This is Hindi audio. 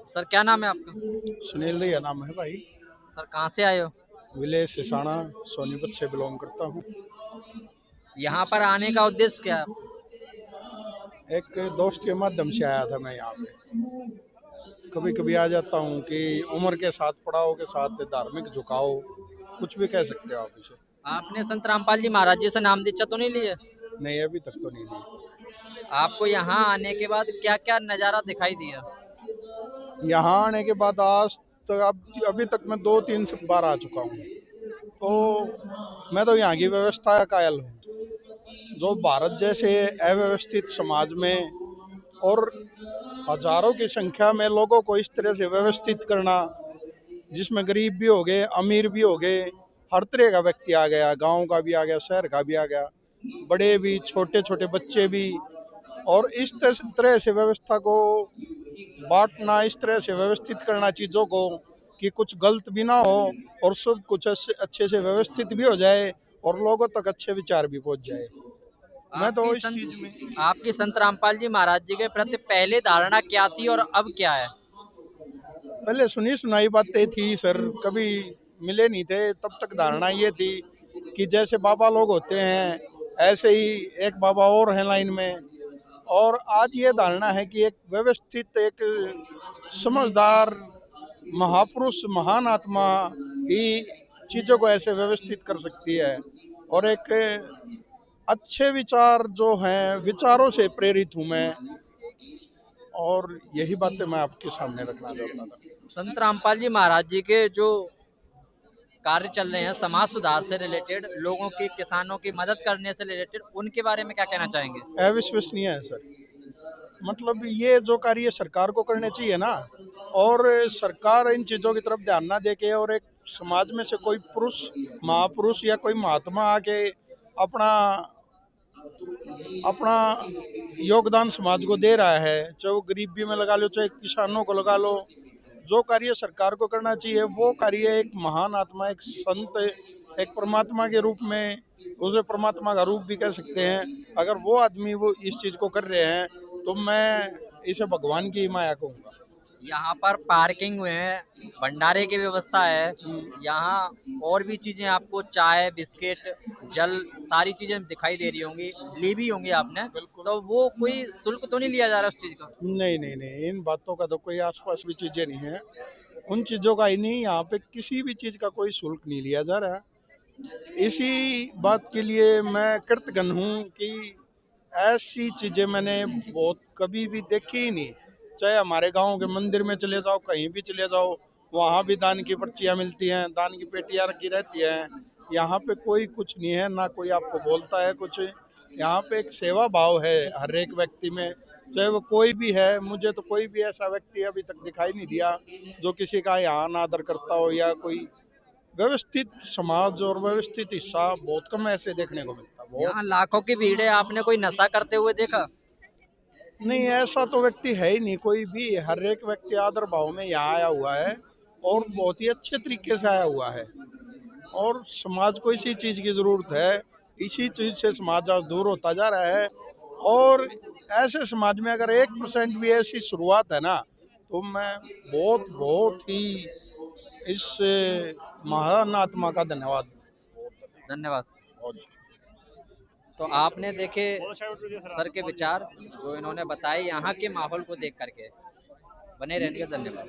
सर क्या नाम है आपका? सुनील दैया नाम है भाई। सर कहाँ से आए हो? विलेज सिसाना सोनीपत से बिलोंग करता हूँ। यहाँ पर आने का उद्देश्य क्या है? एक दोस्त के माध्यम से आया था मैं यहाँ पे। कभी कभी आ जाता हूँ कि उम्र के साथ पड़ाव के साथ धार्मिक झुकाव कुछ भी कह सकते हो आप इसे। आपने संत रामपाल जी महाराज जी से नाम दीक्षा तो नहीं लिए? नहीं, अभी तक तो नहीं ली। आपको यहाँ आने के बाद क्या क्या नज़ारा दिखाई दिया? यहाँ आने के बाद आज तक अभी तक मैं 2-3 बार आ चुका हूँ। तो मैं तो यहाँ की व्यवस्था का कायल हूँ। जो भारत जैसे अव्यवस्थित समाज में और हजारों की संख्या में लोगों को इस तरह से व्यवस्थित करना, जिसमें गरीब भी हो गए, अमीर भी हो गए, हर तरह का व्यक्ति आ गया, गांव का भी आ गया, शहर का भी आ गया, बड़े भी, छोटे छोटे बच्चे भी। और इस तरह से व्यवस्था को बांटना, इस तरह से व्यवस्थित करना चीज़ों को कि कुछ गलत भी ना हो और सब कुछ अच्छे से व्यवस्थित भी हो जाए और लोगों तक अच्छे विचार भी पहुंच जाए। मैं तो आपकी इस संत चीज़ में आपकी संत रामपाल जी महाराज जी के प्रति पहले धारणा क्या थी और अब क्या है? पहले सुनी सुनाई बातें थी सर, कभी मिले नहीं थे। तब तक धारणा ये थी कि जैसे बाबा लोग होते हैं ऐसे ही एक बाबा और हैं लाइन में। और आज ये धारणा है कि एक व्यवस्थित, एक समझदार महापुरुष, महान आत्मा ही चीज़ों को ऐसे व्यवस्थित कर सकती है। और एक अच्छे विचार जो हैं, विचारों से प्रेरित हूँ मैं। और यही बातें मैं आपके सामने रखना चाहता था। संत रामपाल जी महाराज जी के जो कार्य चल रहे हैं समाज सुधार से रिलेटेड, लोगों की, किसानों की मदद करने से रिलेटेड, उनके बारे में क्या कहना चाहेंगे? अविश्वसनीय है सर। मतलब ये जो कार्य सरकार को करने चाहिए ना, और सरकार इन चीज़ों की तरफ ध्यान ना दे के और एक समाज में से कोई पुरुष, महापुरुष या कोई महात्मा आके अपना अपना योगदान समाज को दे रहा है, चाहे वो गरीबी में लगा लो, चाहे किसानों को लगा लो। जो कार्य सरकार को करना चाहिए वो कार्य एक महान आत्मा, एक संत, एक परमात्मा के रूप में, उसे परमात्मा का रूप भी कह सकते हैं, अगर वो आदमी वो इस चीज़ को कर रहे हैं तो मैं इसे भगवान की माया कहूँगा। यहाँ पर पार्किंग में भंडारे की व्यवस्था है। हम्म, यहाँ और भी चीजें आपको, चाय, बिस्किट, जल, सारी चीजें दिखाई दे रही होंगी, ली भी होंगी आपने। बिल्कुल। तो वो कोई शुल्क तो नहीं लिया जा रहा उस चीज का? नहीं नहीं नहीं, इन बातों का तो कोई आसपास भी चीज़ें नहीं है। उन चीज़ों का ही नहीं, यहाँ पे किसी भी चीज़ का कोई शुल्क नहीं लिया जा रहा। इसी बात के लिए मैं कृतज्ञ हूँ कि ऐसी चीज़ें मैंने बहुत कभी भी देखी ही नहीं। चाहे हमारे गांव के मंदिर में चले जाओ, कहीं भी चले जाओ, वहाँ भी दान की पर्चियाँ मिलती हैं, दान की पेटियाँ रखी रहती हैं। यहाँ पे कोई कुछ नहीं है, ना कोई आपको बोलता है कुछ। यहाँ पे एक सेवा भाव है हर एक व्यक्ति में, चाहे वो कोई भी है। मुझे तो कोई भी ऐसा व्यक्ति अभी तक दिखाई नहीं दिया जो किसी का यहाँ अनादर करता हो, या कोई व्यवस्थित समाज और व्यवस्थित हिस्सा बहुत कम ऐसे देखने को मिलता, बहुत यहाँ कम। लाखों की भीड़ है, आपने कोई नशा करते हुए देखा? नहीं, ऐसा तो व्यक्ति है ही नहीं कोई भी। हर एक व्यक्ति आदर भाव में यहाँ आया हुआ है और बहुत ही अच्छे तरीके से आया हुआ है। और समाज को इसी चीज़ की ज़रूरत है। इसी चीज़ से समाज आज दूर होता जा रहा है। और ऐसे समाज में अगर 1% भी ऐसी शुरुआत है ना, तो मैं बहुत बहुत ही इस महान आत्मा का धन्यवाद, धन्यवाद। बहुत। तो आपने देखे सर के विचार जो इन्होंने बताए यहाँ के माहौल को देख करके। बने रहने का धन्यवाद।